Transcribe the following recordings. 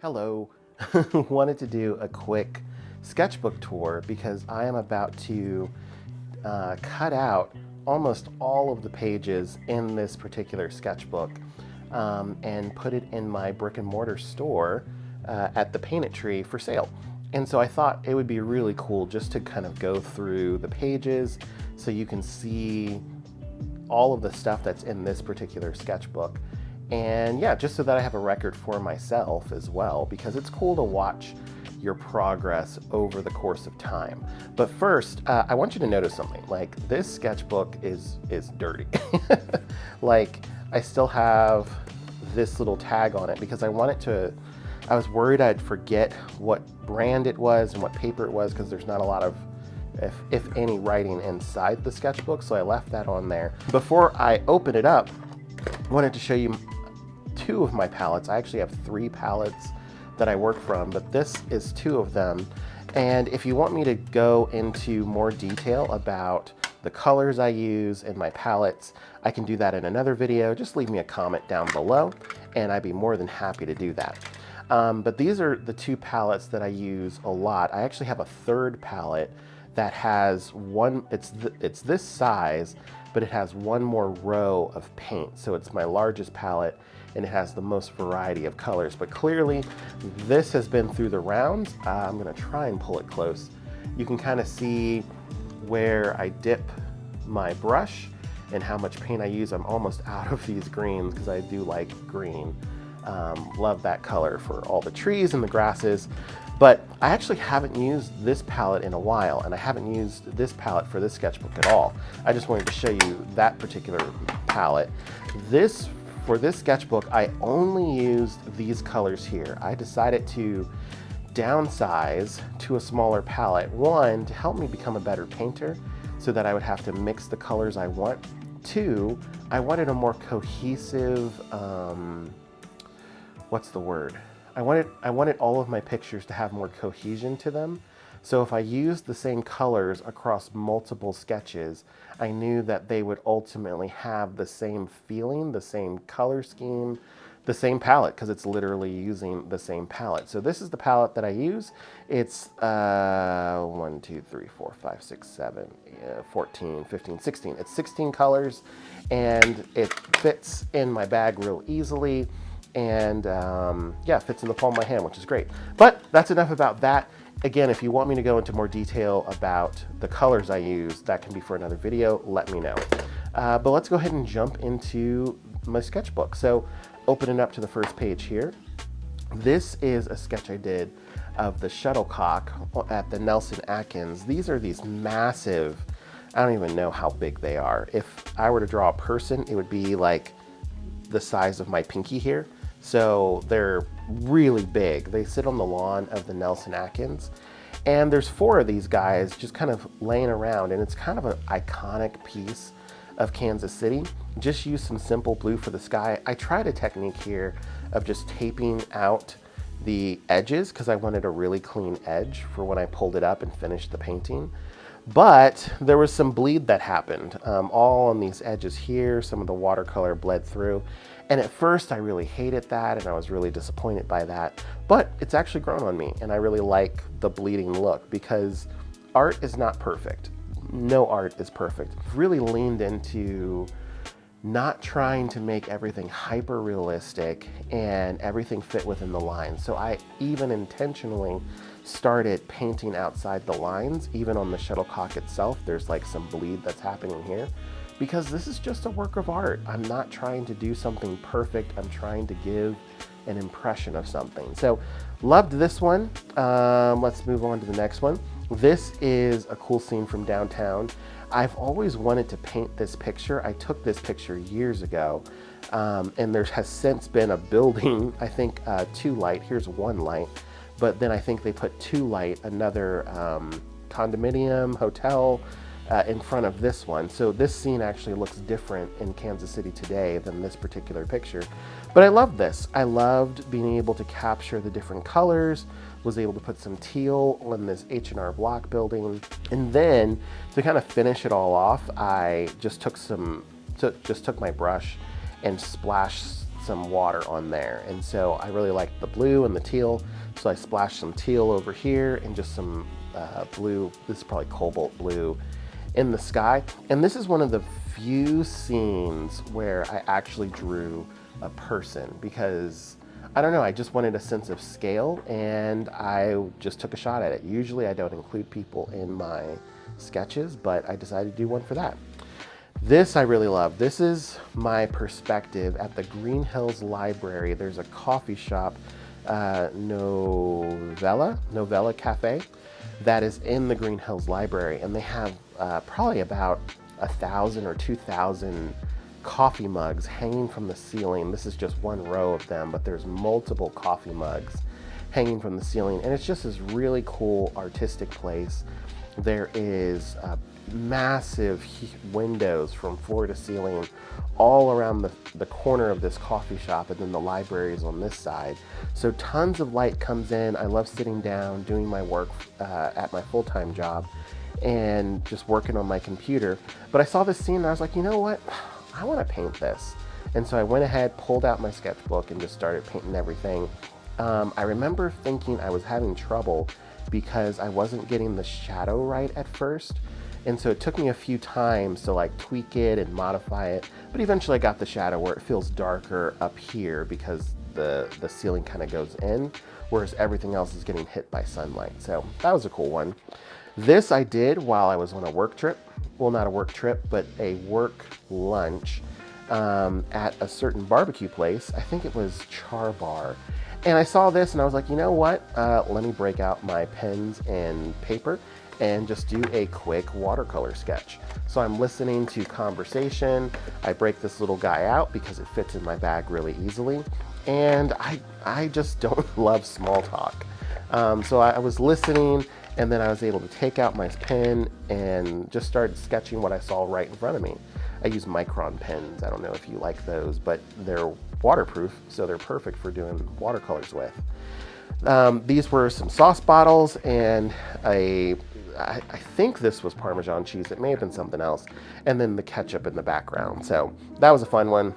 Hello. Wanted to do a quick sketchbook tour because I am about to cut out almost all of the pages in this particular sketchbook and put it in my brick and mortar store at the Paint It Tree for sale. And so I thought it would be really cool just to kind of go through the pages so you can see all of the stuff that's in this particular sketchbook. And yeah, just so that I have a record for myself as well, because it's cool to watch your progress over the course of time. But first, I want you to notice something. Like, this sketchbook is dirty. Like, I still have this little tag on it because I was worried I'd forget what brand it was and what paper it was, because there's not a lot of, if any, writing inside the sketchbook, so I left that on there. Before I open it up, I wanted to show you two of my palettes. I actually have 3 palettes that I work from, but this is 2 of them. And if you want me to go into more detail about the colors I use in my palettes, I can do that in another video. Just leave me a comment down below and I'd be more than happy to do that. But these are the 2 palettes that I use a lot. I actually have a 3rd palette that has one, it's this size, but it has one more row of paint. So it's my largest palette and it has the most variety of colors. But clearly this has been through the rounds. I'm gonna try and pull it close. You can kind of see where I dip my brush and how much paint I use. I'm almost out of these greens because I do like green. Love that color for all the trees and the grasses. But I actually haven't used this palette in a while, and I haven't used this palette for this sketchbook at all. I just wanted to show you that particular palette. For this sketchbook, I only used these colors here. I decided to downsize to a smaller palette. 1, to help me become a better painter so that I would have to mix the colors I want. 2, I wanted a more cohesive, what's the word? I wanted all of my pictures to have more cohesion to them. So if I used the same colors across multiple sketches, I knew that they would ultimately have the same feeling, the same color scheme, the same palette, because it's literally using the same palette. So this is the palette that I use. It's 1, 2, 3, 4, 5, 6, 7, 14, 15, 16. It's 16 colors, and it fits in my bag real easily. And yeah, fits in the palm of my hand, which is great. But that's enough about that. Again, if you want me to go into more detail about the colors I use, that can be for another video, let me know. But let's go ahead and jump into my sketchbook. So opening up to the first page here, this is a sketch I did of the shuttlecock at the Nelson Atkins. These are these massive, I don't even know how big they are. If I were to draw a person, it would be like the size of my pinky here. So they're really big. They sit on the lawn of the Nelson Atkins. And there's 4 of these guys just kind of laying around, and it's kind of an iconic piece of Kansas City. Just use some simple blue for the sky. I tried a technique here of just taping out the edges because I wanted a really clean edge for when I pulled it up and finished the painting. But there was some bleed that happened all on these edges here. Some of the watercolor bled through. And at first I really hated that and I was really disappointed by that. But it's actually grown on me, and I really like the bleeding look because art is not perfect. No art is perfect. I've really leaned into not trying to make everything hyper realistic and everything fit within the lines. So I even intentionally started painting outside the lines. Even on the shuttlecock itself, there's like some bleed that's happening here because this is just a work of art. I'm not trying to do something perfect. I'm trying to give an impression of something. So loved this one. Let's move on to the next one. This is a cool scene from downtown. I've always wanted to paint this picture. I took this picture years ago, and there has since been a building, I think 2 light, here's 1 light, but then I think they put 2 light, another condominium, hotel, in front of this one. So this scene actually looks different in Kansas City today than this particular picture. But I loved this. I loved being able to capture the different colors, was able to put some teal on this H&R Block building. And then to kind of finish it all off, I just took my brush and splashed some water on there. And so I really liked the blue and the teal. So I splashed some teal over here and just some blue. This is probably cobalt blue in the sky. And this is one of the few scenes where I actually drew a person because I don't know, I just wanted a sense of scale and I just took a shot at it. Usually I don't include people in my sketches, but I decided to do one for that. This I really love. This is my perspective at the Green Hills Library. There's a coffee shop, Novella Cafe, that is in the Green Hills Library, and they have probably about 1,000 or 2,000 coffee mugs hanging from the ceiling. This is just one row of them, but there's multiple coffee mugs hanging from the ceiling, and it's just this really cool artistic place. There is massive windows from floor to ceiling all around the corner of this coffee shop, and then the library is on this side. So tons of light comes in. I love sitting down, doing my work at my full-time job and just working on my computer. But I saw this scene and I was like, you know what? I want to paint this. And so I went ahead, pulled out my sketchbook and just started painting everything. I remember thinking I was having trouble because I wasn't getting the shadow right at first. And so it took me a few times to like tweak it and modify it. But eventually I got the shadow where it feels darker up here because the ceiling kind of goes in, whereas everything else is getting hit by sunlight. So that was a cool one. This I did while I was on a work trip. Well, not a work trip, but a work lunch at a certain barbecue place. I think it was Char Bar. And I saw this and I was like, you know what? Let me break out my pens and paper and just do a quick watercolor sketch. So I'm listening to conversation. I break this little guy out because it fits in my bag really easily. And I just don't love small talk. So I was listening, and then I was able to take out my pen and just start sketching what I saw right in front of me. I use Micron pens. I don't know if you like those, but they're waterproof, so they're perfect for doing watercolors with. These were some sauce bottles and I think this was Parmesan cheese. It may have been something else. And then the ketchup in the background. So that was a fun one.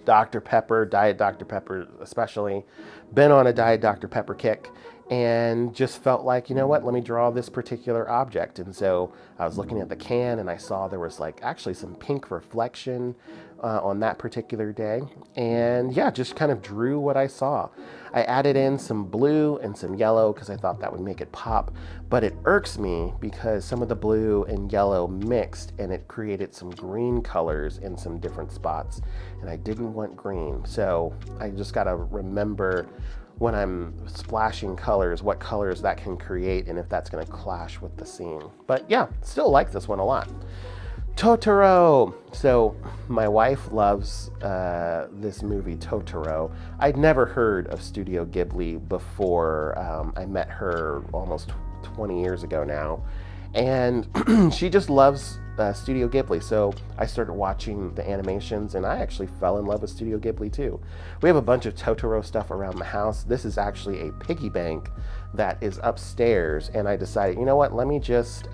Dr. Pepper, Diet Dr. Pepper especially. Been on a Diet Dr. Pepper kick and just felt like, you know what, let me draw this particular object. And so I was looking at the can and I saw there was like actually some pink reflection on that particular day. And yeah, just kind of drew what I saw. I added in some blue and some yellow because I thought that would make it pop, but it irks me because some of the blue and yellow mixed and it created some green colors in some different spots, and I didn't want green. So I just got to remember when I'm splashing colors, what colors that can create and if that's going to clash with the scene. But yeah, still like this one a lot. Totoro. So my wife loves this movie Totoro. I'd never heard of Studio Ghibli before I met her almost 20 years ago now. And she just loves Studio Ghibli. So I started watching the animations and I actually fell in love with Studio Ghibli too. We have a bunch of Totoro stuff around the house. This is actually a piggy bank that is upstairs, and I decided, you know what, let me just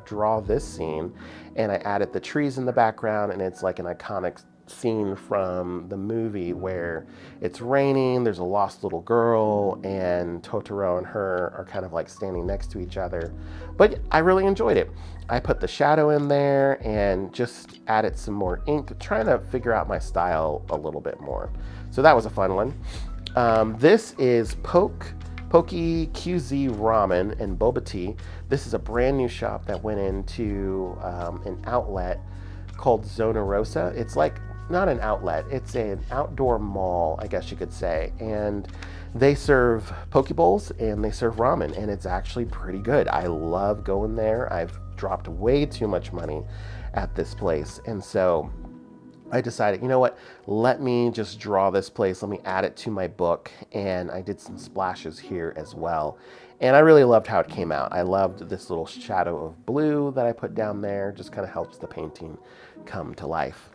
draw this scene. And I added the trees in the background, and it's like an iconic scene from the movie where it's raining, there's a lost little girl, and Totoro and her are kind of like standing next to each other. But I really enjoyed it. I put the shadow in there and just added some more ink, trying to figure out my style a little bit more. So that was a fun one. This is Poke QZ Ramen and Boba Tea. This is a brand new shop that went into an outlet called Zona Rosa. It's like not an outlet, it's an outdoor mall, I guess you could say. And they serve poke bowls and they serve ramen, and it's actually pretty good. I love going there. I've dropped way too much money at this place. And so I decided, you know what, let me just draw this place. Let me add it to my book. And I did some splashes here as well. And I really loved how it came out. I loved this little shadow of blue that I put down there. Just kind of helps the painting come to life.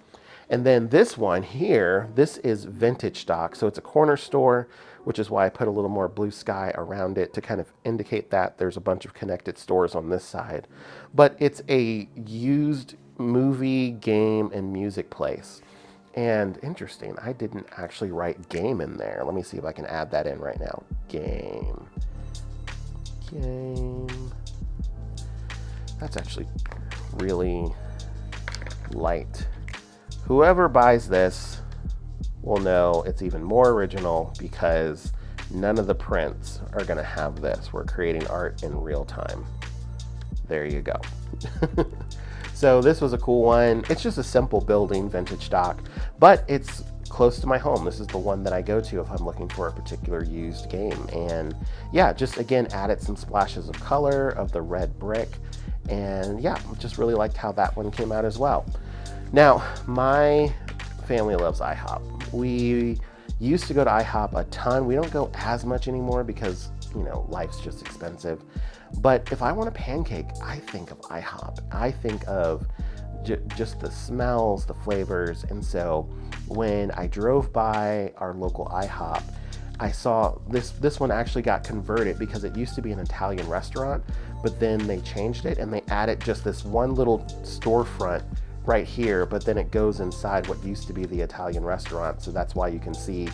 And then this one here, this is vintage stock. So it's a corner store, which is why I put a little more blue sky around it to kind of indicate that there's a bunch of connected stores on this side. But it's a used movie, game, and music place. And interesting, I didn't actually write game in there. Let me see if I can add that in right now. Game. That's actually really light. Whoever buys this will know it's even more original because none of the prints are going to have this. We're creating art in real time. There you go. So this was a cool one. It's just a simple building, vintage stock, but it's close to my home. This is the one that I go to if I'm looking for a particular used game. And yeah, just again, added some splashes of color of the red brick. And yeah, just really liked how that one came out as well. Now, my family loves IHOP. We used to go to IHOP a ton. We don't go as much anymore because, you know, life's just expensive. But if I want a pancake, I think of IHOP. I think of just the smells, the flavors. And so when I drove by our local IHOP, I saw this one actually got converted because it used to be an Italian restaurant, but then they changed it and they added just this one little storefront right here, but then it goes inside what used to be the Italian restaurant. So that's why you can see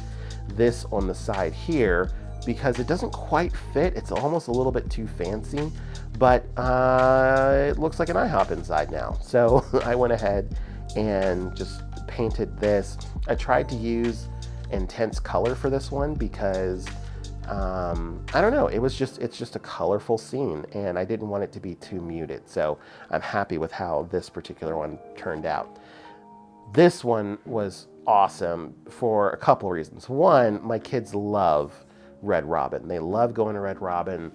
this on the side here, because it doesn't quite fit. It's almost a little bit too fancy, but it looks like an IHOP inside now. So I went ahead and just painted this. I tried to use intense color for this one because I don't know, it's just a colorful scene and I didn't want it to be too muted. So I'm happy with how this particular one turned out. This one was awesome for a couple of reasons. One, my kids love Red Robin. They love going to Red Robin.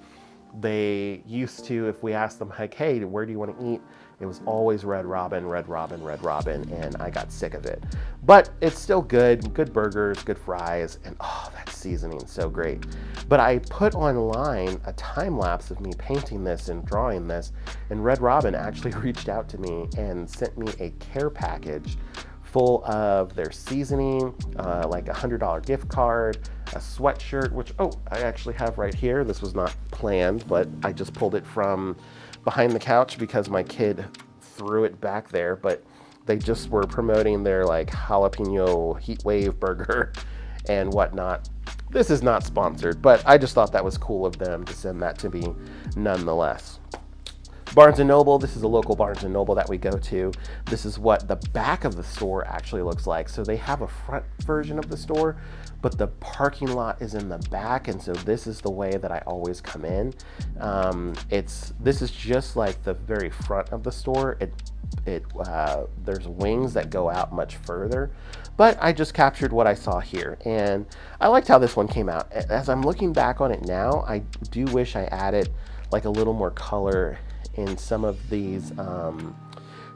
They used to, if we asked them like, hey, where do you want to eat? It was always Red Robin, Red Robin, Red Robin, and I got sick of it. But it's still good burgers, good fries, and oh, that seasoning is so great. But I put online a time lapse of me painting this and drawing this, and Red Robin actually reached out to me and sent me a care package full of their seasoning, like a $100 gift card, a sweatshirt, which, oh, I actually have right here. This was not planned, but I just pulled it from behind the couch because my kid threw it back there, but they just were promoting their like jalapeno heat wave burger and whatnot. This is not sponsored, but I just thought that was cool of them to send that to me nonetheless. Barnes & Noble, this is a local Barnes & Noble that we go to. This is what the back of the store actually looks like. So they have a front version of the store, but the parking lot is in the back, and so this is the way that I always come in. This is just like the very front of the store. There's wings that go out much further, but I just captured what I saw here, and I liked how this one came out. As I'm looking back on it now, I do wish I added like a little more color in some of these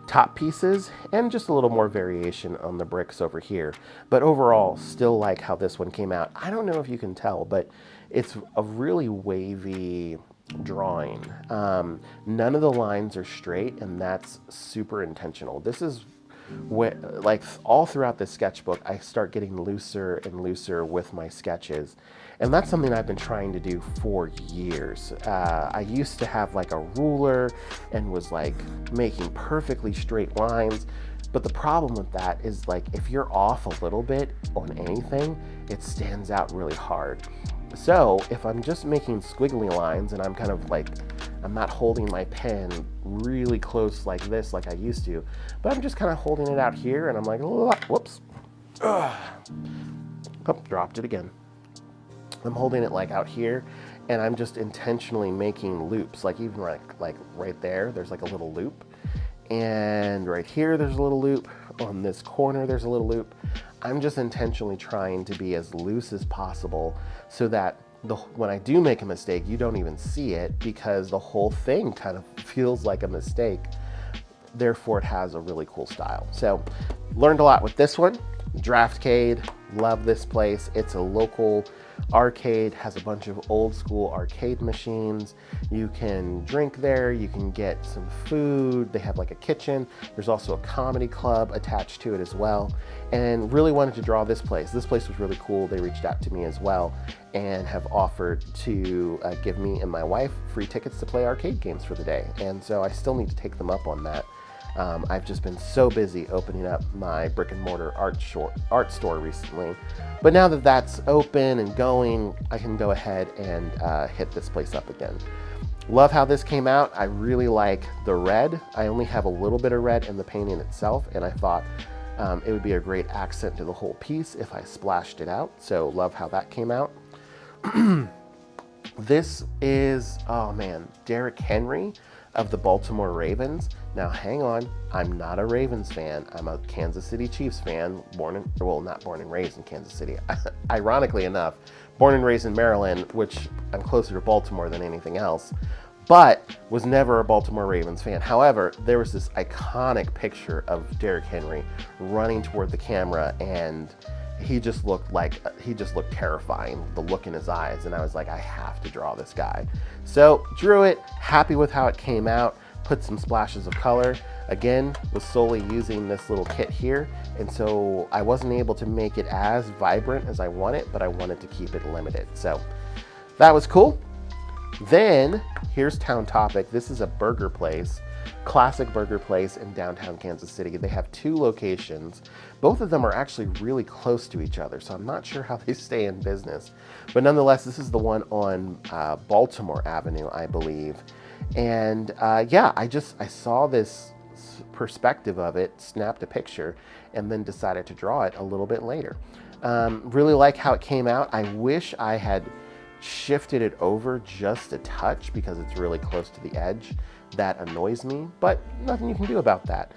top pieces and just a little more variation on the bricks over here. But overall, still like how this one came out. I don't know if you can tell, but it's a really wavy drawing. None of the lines are straight, and that's super intentional. This is what, like all throughout this sketchbook, I start getting looser and looser with my sketches. And that's something I've been trying to do for years. I used to have like a ruler and was like making perfectly straight lines. But the problem with that is like if you're off a little bit on anything, it stands out really hard. So if I'm just making squiggly lines and I'm kind of like, I'm not holding my pen really close like this like I used to, but I'm just kind of holding it out here and I'm like, whoops. Oh, dropped it again. I'm holding it like out here and I'm just intentionally making loops, like even like right there, there's like a little loop. And right here, there's a little loop. On this corner, there's a little loop. I'm just intentionally trying to be as loose as possible so that when I do make a mistake, you don't even see it because the whole thing kind of feels like a mistake. Therefore, it has a really cool style. So learned a lot with this one. Draftcade, love this place. It's a local arcade, has a bunch of old school arcade machines. You can drink there, you can get some food. They have like a kitchen. There's also a comedy club attached to it as well. And really wanted to draw this place. This place was really cool. They reached out to me as well and have offered to give me and my wife free tickets to play arcade games for the day. And so I still need to take them up on that. I've just been so busy opening up my brick and mortar art store recently. But now that that's open and going, I can go ahead and hit this place up again. Love how this came out. I really like the red. I only have a little bit of red in the painting itself, and I thought it would be a great accent to the whole piece if I splashed it out. So love how that came out. This is, oh man, Derrick Henry of the Baltimore Ravens. Now hang on, I'm not a Ravens fan. I'm a Kansas City Chiefs fan, not born and raised in Kansas City. Ironically enough, born and raised in Maryland, which I'm closer to Baltimore than anything else, but was never a Baltimore Ravens fan. However, there was this iconic picture of Derrick Henry running toward the camera, and he just looked terrifying, the look in his eyes, and I was like, I have to draw this guy. So drew it, happy with how it came out, put some splashes of color. Again, was solely using this little kit here, and so I wasn't able to make it as vibrant as I wanted, but I wanted to keep it limited. So that was cool. Then here's Town Topic. This is a burger place, classic burger place in downtown Kansas City. They have 2 locations. Both of them are actually really close to each other, so I'm not sure how they stay in business. But nonetheless, this is the one on Baltimore Avenue, I believe. And yeah, I saw this perspective of it, snapped a picture, and then decided to draw it a little bit later. Really like how it came out. I wish I had shifted it over just a touch because it's really close to the edge. That annoys me, but nothing you can do about that.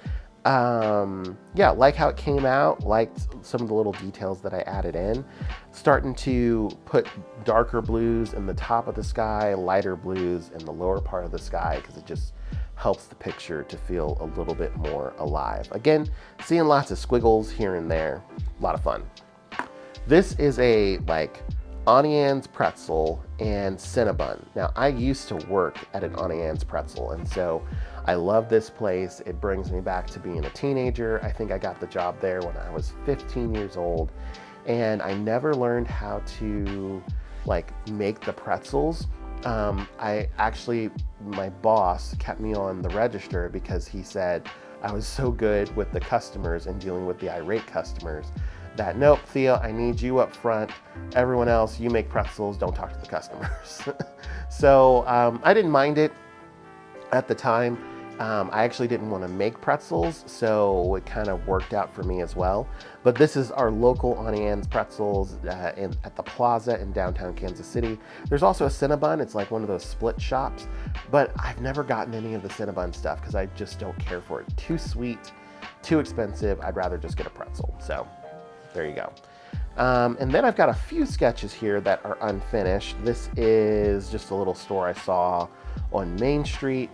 Yeah, like how it came out, liked some of the little details that I added in. Starting to put darker blues in the top of the sky, lighter blues in the lower part of the sky, because it just helps the picture to feel a little bit more alive. Again, seeing lots of squiggles here and there, a lot of fun. This is a Auntie Anne's pretzel and Cinnabon. Now, I used to work at an Auntie Anne's pretzel, and so I love this place. It brings me back to being a teenager. I think I got the job there when I was 15 years old, and I never learned how to make the pretzels. My boss kept me on the register because he said I was so good with the customers and dealing with the irate customers that, nope, Theo, I need you up front. Everyone else, you make pretzels, don't talk to the customers. So I didn't mind it at the time. I actually didn't want to make pretzels, so it kind of worked out for me as well. But this is our local Auntie Anne's pretzels at the Plaza in downtown Kansas City. There's also a Cinnabon. It's like one of those split shops, but I've never gotten any of the Cinnabon stuff because I just don't care for it. Too sweet, too expensive. I'd rather just get a pretzel. So there you go. And then I've got a few sketches here that are unfinished. This is just a little store I saw on Main Street.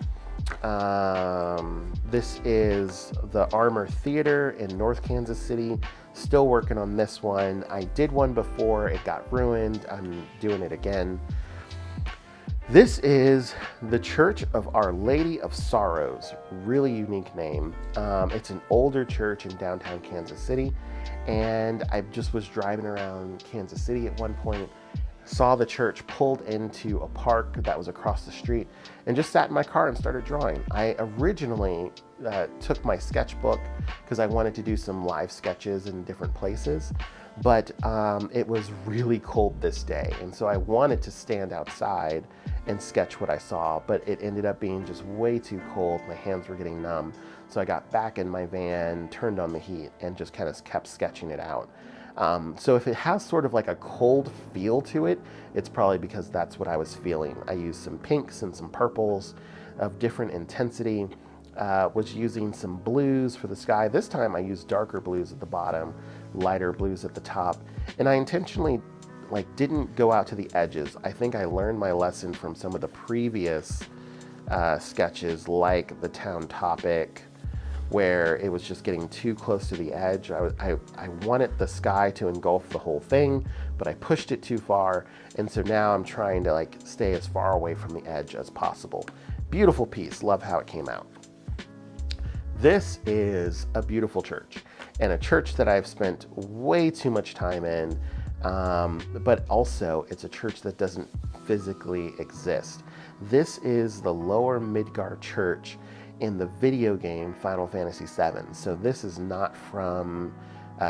This is the Armour Theater in North Kansas City. Still working on this one. I did one before, it got ruined. I'm doing it again. This is the Church of Our Lady of Sorrows. Really unique name. It's an older church in downtown Kansas City, and I just was driving around Kansas City at one point, saw the church pulled into a park that was across the street, and just sat in my car and started drawing. I originally took my sketchbook because I wanted to do some live sketches in different places, but it was really cold this day, and so I wanted to stand outside and sketch what I saw, but it ended up being just way too cold. My hands were getting numb, so I got back in my van, turned on the heat, and just kind of kept sketching it out. So if it has sort of like a cold feel to it, it's probably because that's what I was feeling. I used some pinks and some purples of different intensity, was using some blues for the sky. This time I used darker blues at the bottom, lighter blues at the top, and I intentionally didn't go out to the edges. I think I learned my lesson from some of the previous sketches, like the Town Topic, where it was just getting too close to the edge. I wanted the sky to engulf the whole thing, but I pushed it too far, and so now I'm trying to stay as far away from the edge as possible. Beautiful piece, love how it came out. This is a beautiful church, and a church that I've spent way too much time in, but also it's a church that doesn't physically exist. This is the Lower Midgard Church in the video game Final Fantasy VII. So this is not from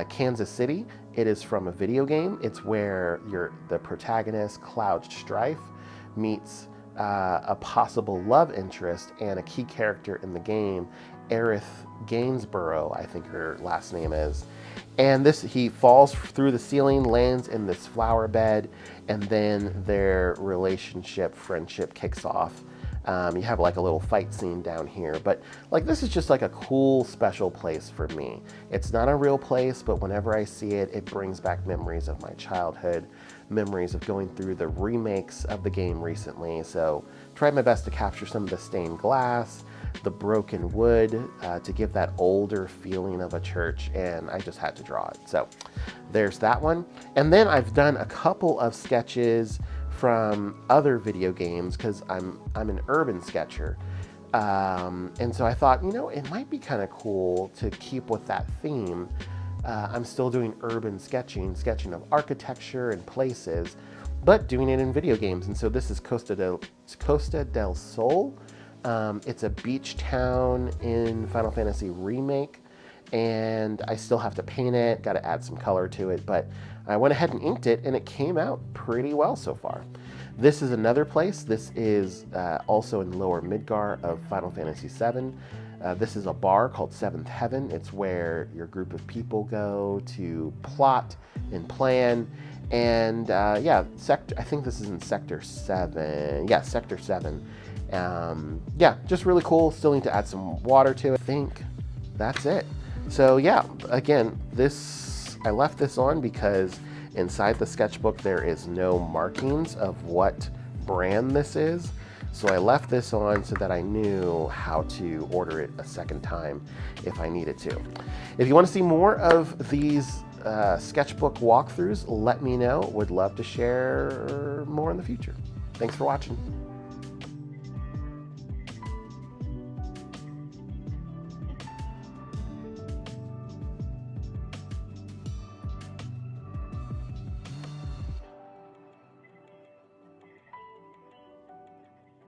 Kansas City. It is from a video game. It's where the protagonist, Cloud Strife, meets a possible love interest and a key character in the game, Aerith Gainsbourg, I think her last name is. And he falls through the ceiling, lands in this flower bed, and then their relationship, friendship kicks off. You have like a little fight scene down here, but like this is just like a cool, special place for me. It's not a real place, but whenever I see it, it brings back memories of my childhood, memories of going through the remakes of the game recently. So tried my best to capture some of the stained glass, the broken wood, to give that older feeling of a church, and I just had to draw it. So there's that one. And then I've done a couple of sketches from other video games because I'm an urban sketcher. And so I thought, it might be kind of cool to keep with that theme. I'm still doing urban sketching of architecture and places, but doing it in video games. And so this is Costa del Sol. It's a beach town in Final Fantasy Remake, and I still have to paint it, got to add some color to it, but I went ahead and inked it, and it came out pretty well so far. This is another place. This is also in Lower Midgar of Final Fantasy VII. This is a bar called Seventh Heaven. It's where your group of people go to plot and plan. And I think this is in Sector 7. Yeah, Sector 7. Just really cool. Still need to add some water to it. I think that's it. So yeah, again, I left this on because inside the sketchbook there is no markings of what brand this is. So I left this on so that I knew how to order it a second time if I needed to. If you want to see more of these sketchbook walkthroughs, let me know. Would love to share more in the future. Thanks for watching.